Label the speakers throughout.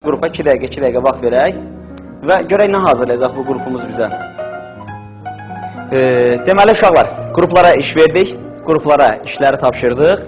Speaker 1: Qrupa 2 dəqiqə vaxt verək və görək nə hazırlayacaq bu qrupumuz bizə. Deməli, uşaqlar, qruplara iş verdik, qruplara işləri tapşırdıq.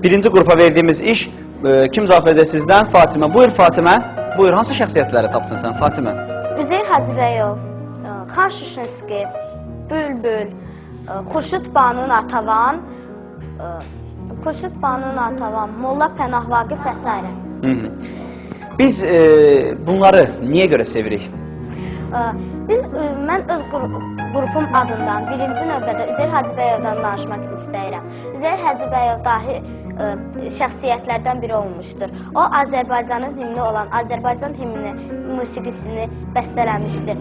Speaker 1: Birinci qrupa verdiyimiz iş, kim cavab verəcək sizdən? Fatimə. Buyur Fatimə. Buyur, hansı şəxsiyyətləri tapdın sən Fatimə?
Speaker 2: Üzeyir Hacıbəyov, Xan Şuşinski, Bülbül, Xurşud Banu Natəvan, Molla Pənah Vaqif və s.
Speaker 1: Biz bunları niyə görə sevirik?
Speaker 2: Mən öz qrupum adından birinci növbədə Üzeyir Hacıbəyovdan danışmaq istəyirəm. Üzeyir Hacıbəyov dahi şəxsiyyətlərdən biri olmuşdur. O, Azərbaycanın himni olan Azərbaycan himni musiqisini bəstələmişdir.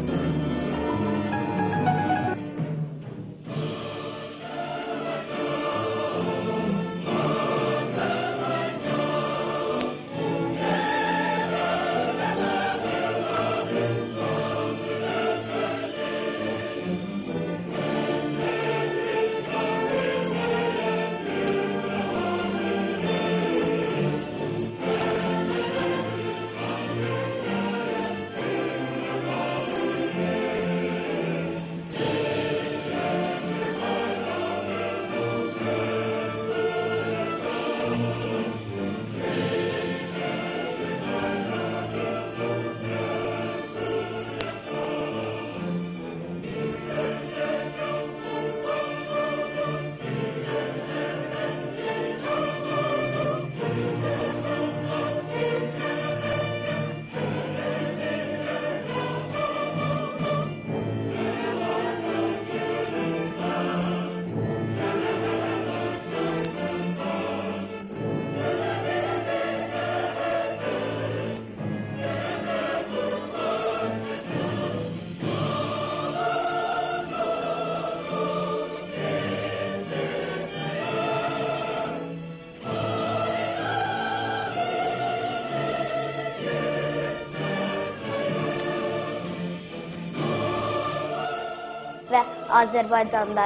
Speaker 2: Və Azərbaycanda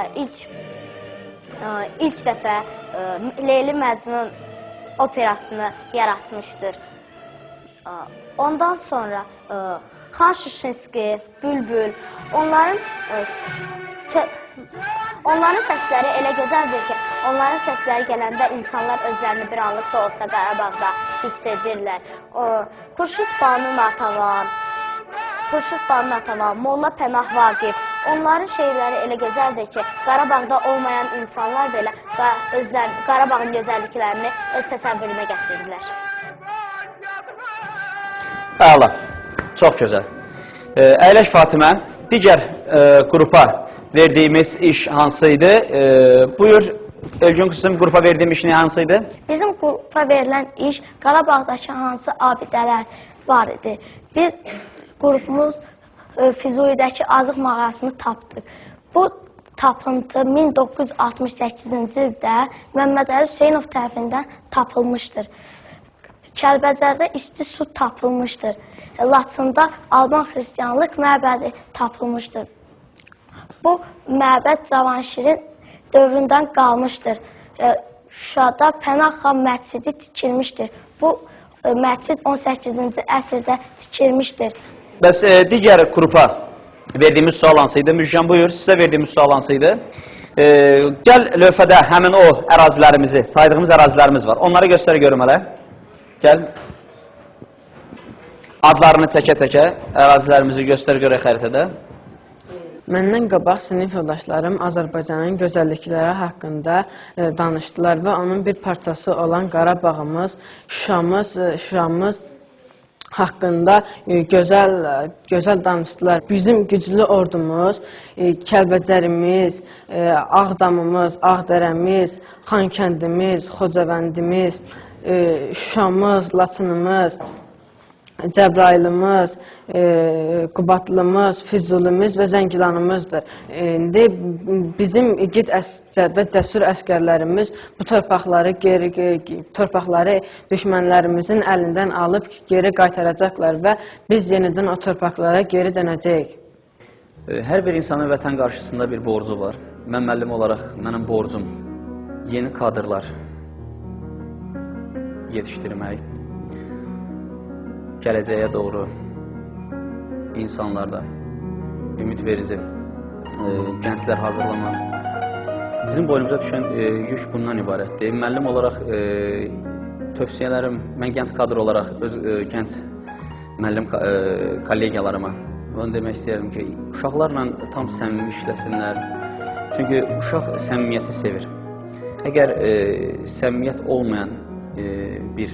Speaker 2: ilk dəfə Leyli Məcnun operasını yaratmışdır. Ondan sonra Xan Şuşinski, Bülbül, onların səsləri elə gözəldir ki, onların səsləri gələndə insanlar özlərini bir anlıq da olsa Qarabağda hiss edirlər. Xurşud Banu Natəvan, Molla Pənah Vaqif, onların şeirləri elə gözəldir ki, Qarabağda olmayan insanlar belə Qarabağın gözəlliklərini öz təsəvvürünə gətirirlər.
Speaker 1: Əla, çox gözəl. Əyləş Fatimə, digər qrupa verdiyimiz iş hansıydı? Buyur, Elgün Qüsüm, qrupa verdiyim iş hansıydı?
Speaker 3: Bizim qrupa verilən iş Qarabağdakı hansı abidələr var idi. Biz qrupumuz Füzulidəki Azıq mağarasını tapdıq. Bu tapıntı 1968-ci ildə Məmməd Əli Hüseynov tərəfindən tapılmışdır. Kəlbəcərdə isti su tapılmışdır. Laçında Alban xristiyanlıq məbədi tapılmışdır. Bu məbəd Cavanşirin dövründən qalmışdır. Şuşada Pənah xan məscidi tikilmişdir. Bu məscid 18-ci əsrdə tikilmişdir.
Speaker 1: Bəs digər qrupa verdiyimiz sual hansıydı? Müjgan, buyur, sizə verdiyimiz sual hansıydı? Gəl lövhədə həmin o ərazilərimizi, saydığımız ərazilərimiz var. Onları göstər görüm hələ. Gəl. Adlarını çəkə-çəkə ərazilərimizi göstər görək xəritədə.
Speaker 4: Məndən qabaq sinif yoldaşlarım Azərbaycanın gözəllikləri haqqında danışdılar və onun bir parçası olan Qarabağımız, Şuşamız haqqında gözəl danışdılar. Bizim güclü ordumuz, Kəlbəcərimiz, Ağdamımız, Ağdərəmiz, Xankəndimiz, Xocavəndimiz, Şuşamız, Laçınımız, Cəbrailimiz, Qubatlımız, Füzulimiz və Zəngilanımızdır. İndi bizim igid və cəsur əskərlərimiz bu torpaqları düşmənlərimizin əlindən alıb geri qaytaracaqlar və biz yenidən o torpaqlara geri dönəcəyik.
Speaker 1: Hər bir insanın vətən qarşısında bir borcu var. Mən müəllim olaraq mənim borcum yeni kadrlar yetişdirmək. gələcəyə doğru insanlarda ümid verici gənclər hazırlamaq. Bizim boynumuza düşən yük bundan ibarətdir. Müəllim olaraq tövsiyələrim, mən gənc kadr olaraq öz gənc müəllim kollegiyalarıma onu demək istəyirəm ki, uşaqlarla tam səmimi işləsinlər. Çünki uşaq səmimiyyəti sevir. Əgər səmimiyyət olmayan bir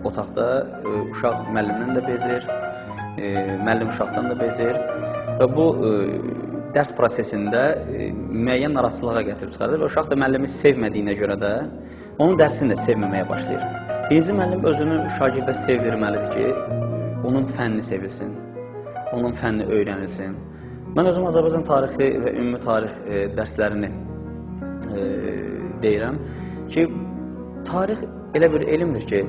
Speaker 1: otaqda uşaq müəllimdən də bezir, müəllim uşaqdan da bezir və bu dərs prosesində müəyyən narahatçılığa gətirib çıxardır və uşaq da müəllimi sevmədiyinə görə də onun dərsini də sevməməyə başlayır. Birinci müəllim özünü şagirdə sevdirməlidir ki, onun fənni sevilsin, onun fənni öyrənilsin. Mən özüm Azərbaycan tarixi və ümumi tarix dərslərini deyirəm ki, tarix elə bir elmdir ki,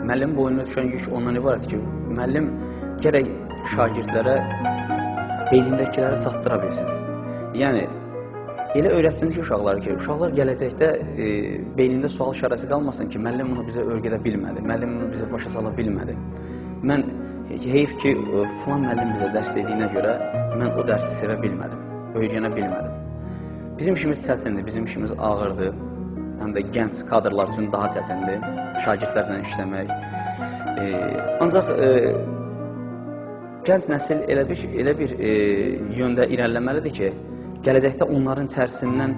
Speaker 1: müəllim boynuna düşən yük ondan ibarət ki, müəllim gərək şagirdlərə beynindəkiləri çatdıra bilsin. Yəni, elə öyrətsindir ki, uşaqlar gələcəkdə beynində sual işarəsi qalmasın ki, müəllim bunu bizə öyrədə bilmədi, müəllim bunu bizə başa sala bilmədi. Mən heyf ki, filan müəllim bizə dərs dediyinə görə mən o dərsi sevə bilmədim, öyrənə bilmədim. Bizim işimiz çətindir, bizim işimiz ağırdır, həm də gənc kadrlar üçün daha çətindir, şagirdlərlə işləmək. Ancaq gənc nəsil elə bir yöndə irəliləməlidir ki, gələcəkdə onların içərisindən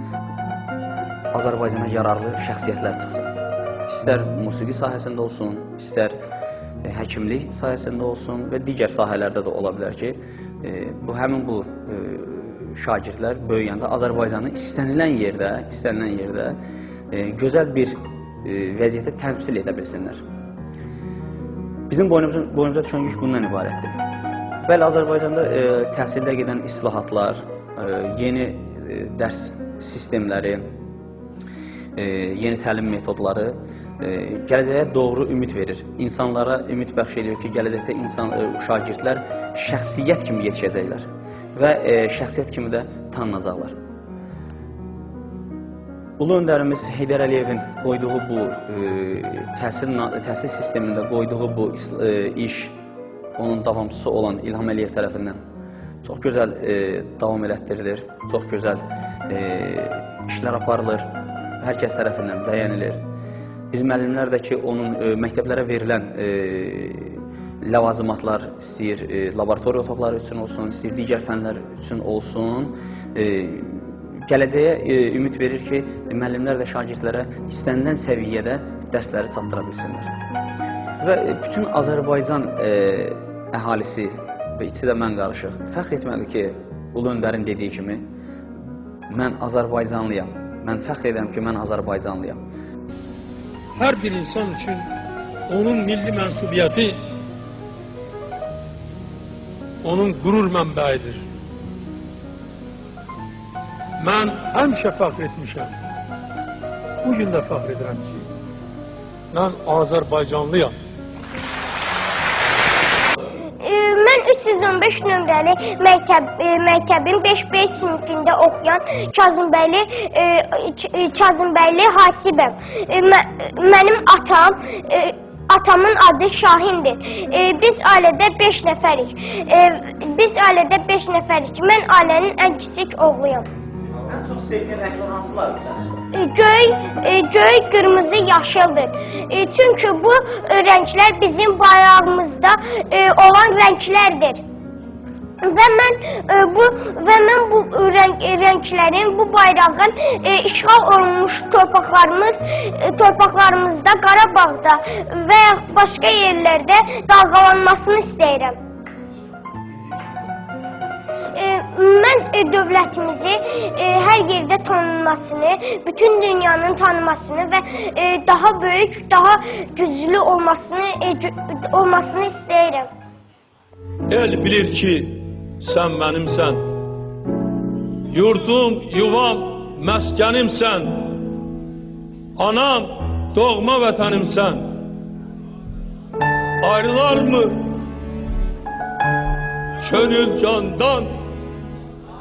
Speaker 1: Azərbaycana yararlı şəxsiyyətlər çıxsın. İstər musiqi sahəsində olsun, istər həkimlik sahəsində olsun və digər sahələrdə də ola bilər ki, həmin bu şagirdlər böyüyəndə Azərbaycanı istənilən yerdə gözəl bir vəziyyətə təmsil edə bilsinlər. Bizim boynumuza düşən yük bundan ibarətdir. Bəli, Azərbaycanda təhsildə gedən islahatlar, yeni dərs sistemləri, yeni təlim metodları gələcəyə doğru ümid verir. İnsanlara ümid bəxş edir ki, gələcəkdə şagirdlər şəxsiyyət kimi yetişəcəklər və şəxsiyyət kimi də tanınacaqlar. Ulu öndərimiz Heydər Əliyevin qoyduğu bu təhsil sistemində qoyduğu bu iş, onun davamçısı olan İlham Əliyev tərəfindən çox gözəl davam elətdirilir, çox gözəl işlər aparılır, hər kəs tərəfindən bəyənilir. Biz müəllimlər də ki, onun məktəblərə verilən ləvazimatlar istəyir laboratoriya otaqları üçün olsun, istəyir digər fənlər üçün olsun, gələcəyə ümid verir ki, müəllimlər də şagirdlərə istənilən səviyyədə dərsləri çatdıra bilsinlər. Və bütün Azərbaycan əhalisi və içi də mən qarışıq fəxr etməlidir ki, Ulu Öndərin dediyi kimi, mən Azərbaycanlıyam, mən fəxr edirəm ki, mən Azərbaycanlıyam.
Speaker 5: Hər bir insan üçün onun milli mənsubiyyəti onun qürur mənbəyidir. Mən həmişə fəxr etmişəm. Bu gün də fəxr edirəm ki, mən Azərbaycanlıyam.
Speaker 6: Mən 315 nömrəli məktəbin 5B sinifində oxuyan Kazımbəyli Hasibəm. Mənim atamın adı Şahindir. Biz ailədə 5 nəfərik. Mən ailənin ən kiçik oğluyam.
Speaker 1: Ən çox sevdiyin rənglər hansılardır sənin?
Speaker 6: Göy, qırmızı, yaşıldır. Çünki bu rənglər bizim bayrağımızda olan rənglərdir. Və mən bu rənglərin, bu bayrağın işğal olunmuş torpaqlarımızda, Qarabağda və başqa yerlərdə dalğalanmasını istəyirəm. Mən dövlətimizi hər yerdə tanınmasını, bütün dünyanın tanınmasını və daha böyük, daha güclü olmasını istəyirəm.
Speaker 5: El bilir ki, sən mənimsən. Yurdum, yuvam, məskənimsən. Anam, doğma vətənimsən. Ayrılar mı? Könül candan.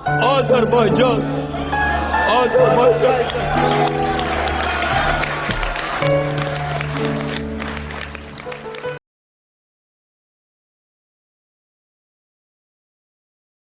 Speaker 5: Azərbaycan, Azərbaycan.